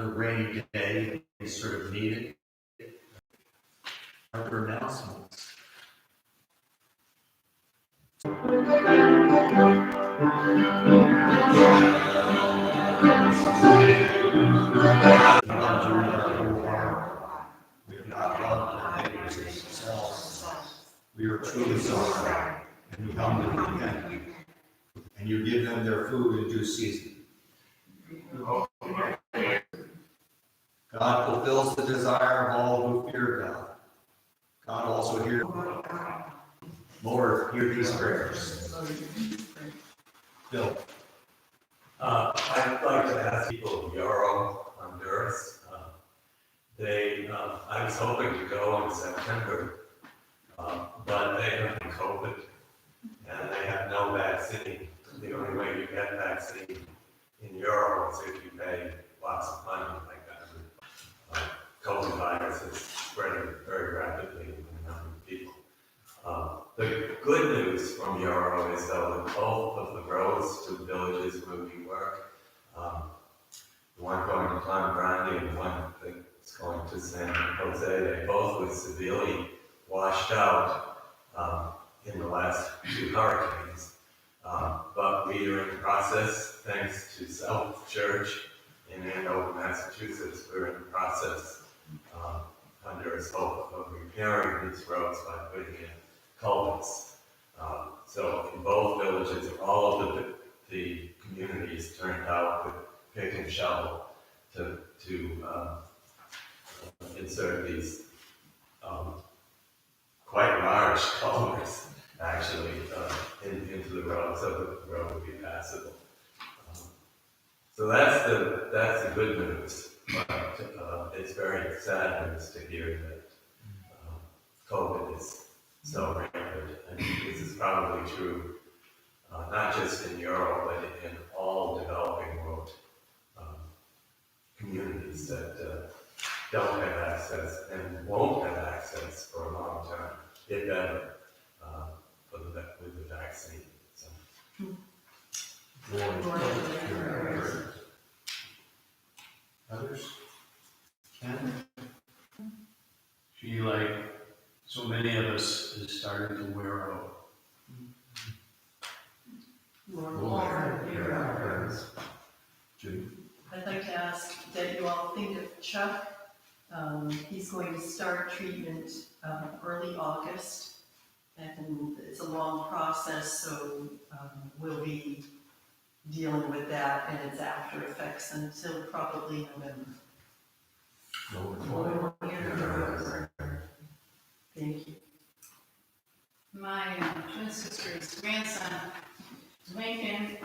rainy day, we sort of needed our announcements. We have not loved our neighbors as ourselves. We are truly sorry, and we humbly repent. And you give them their food in due season. God fulfills the desire of all who fear God. God also hears. Lord, hear these prayers. Bill. I'd like to ask people of Yarrow, Honduras. I was hoping to go in September, but they have COVID and they have no vaccine. The only way you get vaccine in Yarrow is if you pay lots of money like that. COVID virus is spreading very rapidly in a number of people. The good news from Yarrow is though that both of the roads to the villages where we work, the one going to Plan Grande and the one that's going to San Jose, they both were severely washed out in the last two hurricanes. But we are in the process, thanks to South Church in Andover, Massachusetts, we're in the process under its hope of repairing these roads by putting in culverts. So in both villages, all of the communities turned out with pick and shovel to insert these quite large culverts actually into the road so that the road would be passable. So that's the good news. But it's very sad news to hear that COVID is so rampant, and this is probably true not just in Europe, but in all developing world communities that don't have access and won't have access for a long time, if ever, with the vaccine. So. Others? Ken? She, like so many of us, is starting to wear out. Lord, hear our prayers. Judy? I'd like to ask that you all think of Chuck. He's going to start treatment early August, and it's a long process, so we'll be dealing with that and its after effects until probably November. Lord, hear our prayers. Thank you. My twin sister's grandson, Lincoln,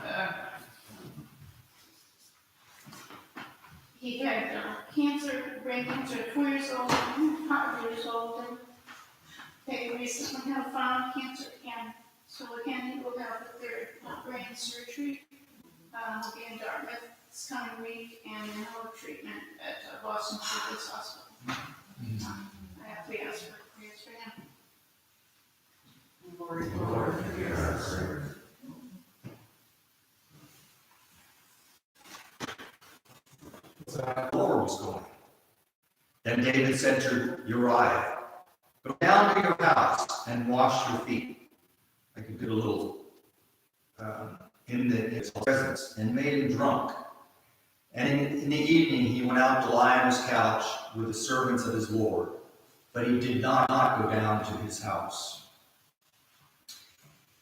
he had cancer, brain cancer at 4 years old, 5 years old, and they recently have found cancer again. So again, he will have the third brain surgery. He'll be in Dartmouth this coming week, and then he'll have treatment at Boston Children's Hospital. I have to ask for prayers for him. Lord, hear our prayers. The Lord was going. Then David said to Uriah, "Go down to your house and wash your feet." I could get a little in his presence, and made him drunk. And in the evening he went out to lie on his couch with the servants of his Lord, but he did not go down to his house.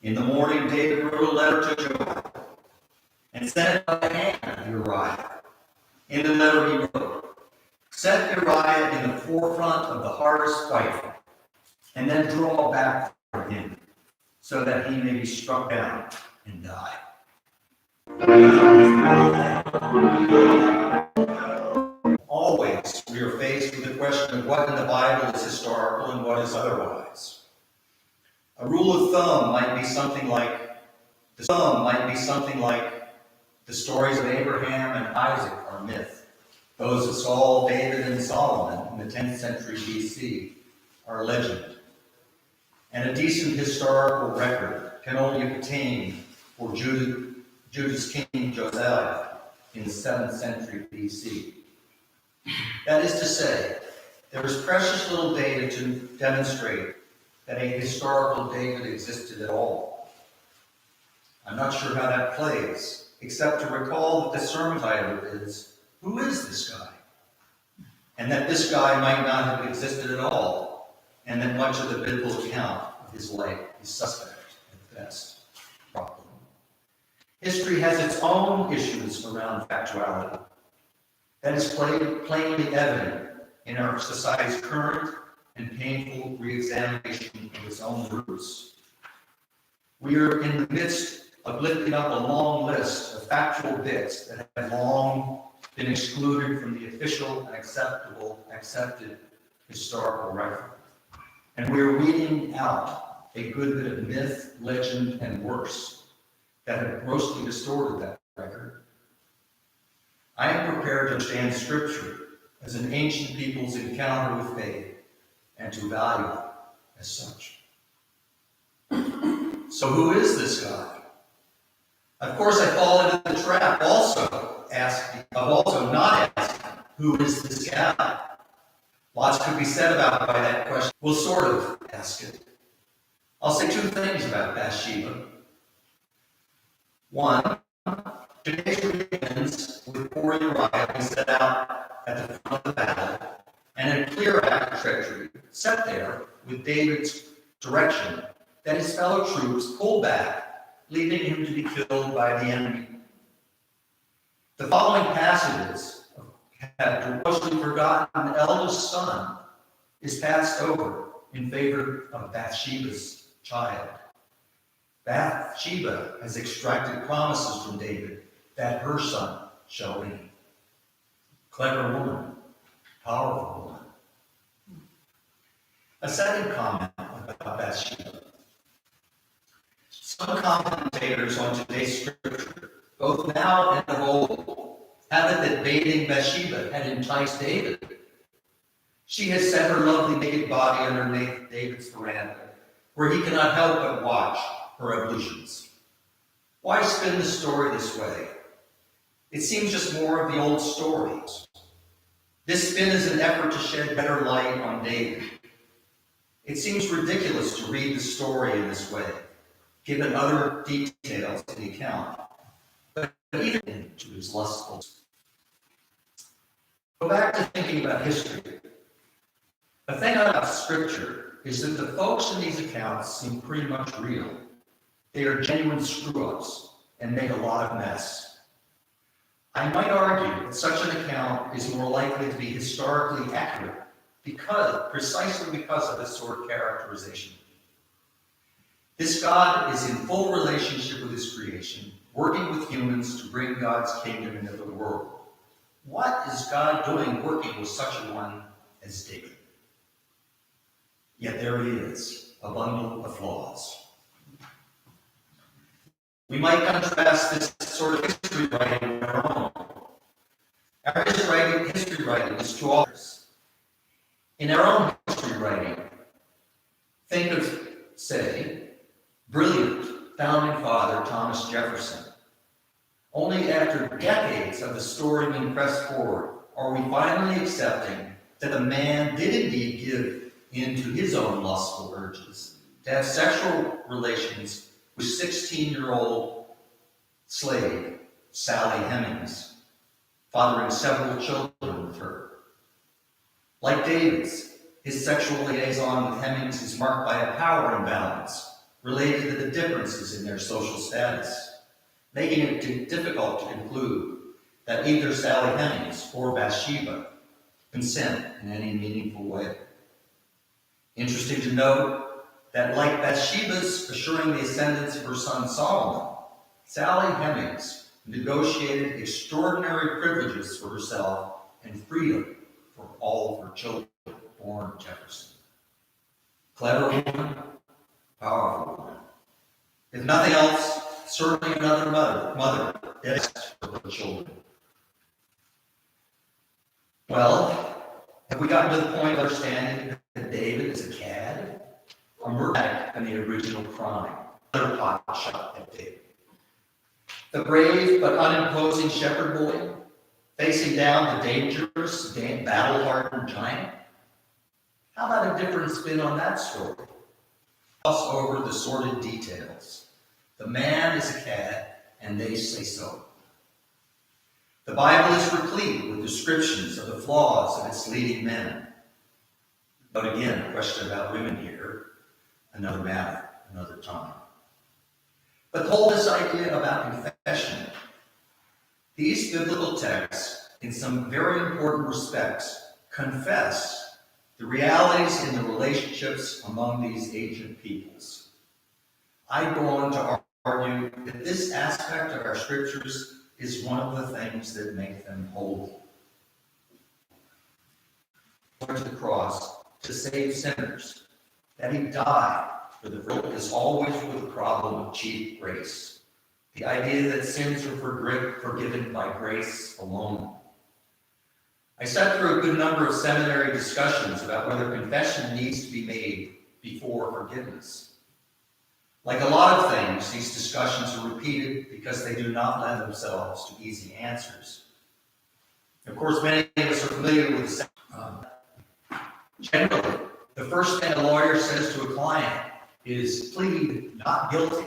In the morning David wrote a letter to Joab and sent it by the hand of Uriah. In the letter he wrote, "Set Uriah in the forefront of the hardest fight, and then draw back from him, so that he may be struck down and die." Always we are faced with the question of what in the Bible is historical and what is otherwise. A rule of thumb might be something like the stories of Abraham and Isaac are myth. Those of Saul, David, and Solomon in the 10th century BC are legend. And a decent historical record can only be obtained for Judah's king Josiah in the 7th century BC. That is to say, there is precious little data to demonstrate that a historical David existed at all. I'm not sure how that plays, except to recall that the sermon title is, "Who is this guy?" And that this guy might not have existed at all, and that much of the biblical account of his life is suspect at best. Probably. History has its own issues around factuality. That is plainly evident in our society's current and painful re-examination of its own roots. We are in the midst of lifting up a long list of factual bits that have long been excluded from the official and accepted historical record. And we are weeding out a good bit of myth, legend, and worse that have grossly distorted that record. I am prepared to understand Scripture as an ancient people's encounter with faith and to value it as such. So who is this guy? Of course, I fall into the trap of also not asking, who is this guy? Lots could be said about by that question. We'll sort of ask it. I'll say two things about Bathsheba. One, today's reading begins with poor Uriah being set out at the front of the battle, and a clear act of treachery set there with David's direction that his fellow troops pull back, leaving him to be killed by the enemy. The following passages have the mostly forgotten eldest son is passed over in favor of Bathsheba's child. Bathsheba has extracted promises from David that her son shall reign. Clever woman, powerful woman. A second comment about Bathsheba. Some commentators on today's scripture, both now and of old, have it that bathing Bathsheba had enticed David. She has set her lovely naked body underneath David's veranda, where he cannot help but watch her ablutions. Why spin the story this way? It seems just more of the old stories. This spin is an effort to shed better light on David. It seems ridiculous to read the story in this way, given other details in the account, but even into his lustful. Go back to thinking about history. The thing about Scripture is that the folks in these accounts seem pretty much real. They are genuine screw-ups and make a lot of mess. I might argue that such an account is more likely to be historically accurate precisely because of this sort of characterization. This God is in full relationship with his creation, working with humans to bring God's kingdom into the world. What is God doing working with such a one as David? Yet there he is, a bundle of flaws. We might contrast this sort of history writing with our own. Our history writing is two authors. In our own history writing, think of, say, brilliant founding father Thomas Jefferson. Only after decades of the story being pressed forward are we finally accepting that the man did indeed give in to his own lustful urges to have sexual relations with 16-year-old slave Sally Hemings, fathering several children with her. Like David's, his sexual liaison with Hemings is marked by a power imbalance related to the differences in their social status, making it difficult to conclude that either Sally Hemings or Bathsheba consent in any meaningful way. Interesting to note that like Bathsheba's assuring the ascendance of her son Solomon, Sally Hemings negotiated extraordinary privileges for herself and freedom for all of her children born Jefferson. Clever woman, powerful woman. If nothing else, certainly another mother dedicated for her children. Well, have we gotten to the point of understanding that David is a cad? A murder than the original crime. Another pot shot at David. The brave but unimposing shepherd boy, Facing down the dangerous, battle-hardened giant? How about a different spin on that story? Gloss over the sordid details. The man is a cad, and they say so. The Bible is replete with descriptions of the flaws of its leading men. But again, a question about women here, another matter, another time. But hold this idea about confession. These biblical texts, in some very important respects, confess the realities in the relationships among these ancient peoples. I go on to argue that this aspect of our scriptures is one of the things that make them holy. He went to the cross to save sinners, that he died for the world is always with the problem of cheap grace. The idea that sins are forgiven by grace alone. I sat through a good number of seminary discussions about whether confession needs to be made before forgiveness. Like a lot of things, these discussions are repeated because they do not lend themselves to easy answers. Of course, many of us are familiar with the generally, the first thing a lawyer says to a client is plead not guilty,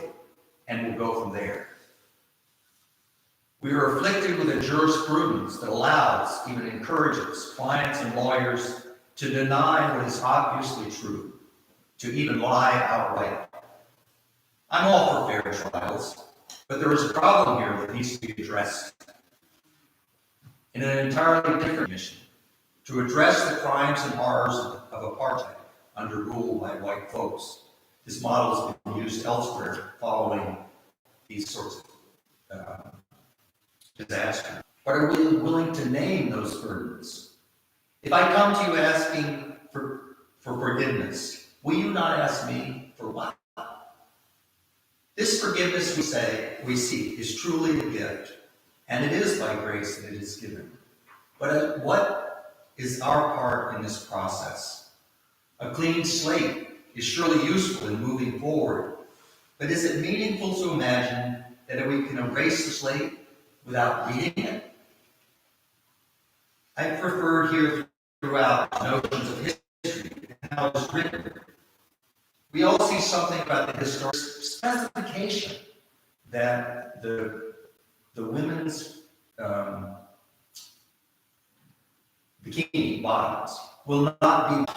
and we'll go from there. We are afflicted with a jurisprudence that allows, even encourages, clients and lawyers to deny what is obviously true, to even lie outright. I'm all for fair trials, but there is a problem here that needs to be addressed in an entirely different mission, to address the crimes and horrors of apartheid under rule by white folks. This model has been used elsewhere following these sorts of disasters. But are we willing to name those burdens? If I come to you asking for forgiveness, will you not ask me for what? This forgiveness we seek is truly a gift, and it is by grace that it is given. But what is our part in this process? A clean slate is surely useful in moving forward, but is it meaningful to imagine that we can erase the slate without reading it? I preferred here throughout notions of history and how it's written. We all see something about the historic specification that the women's bikini bottoms will not be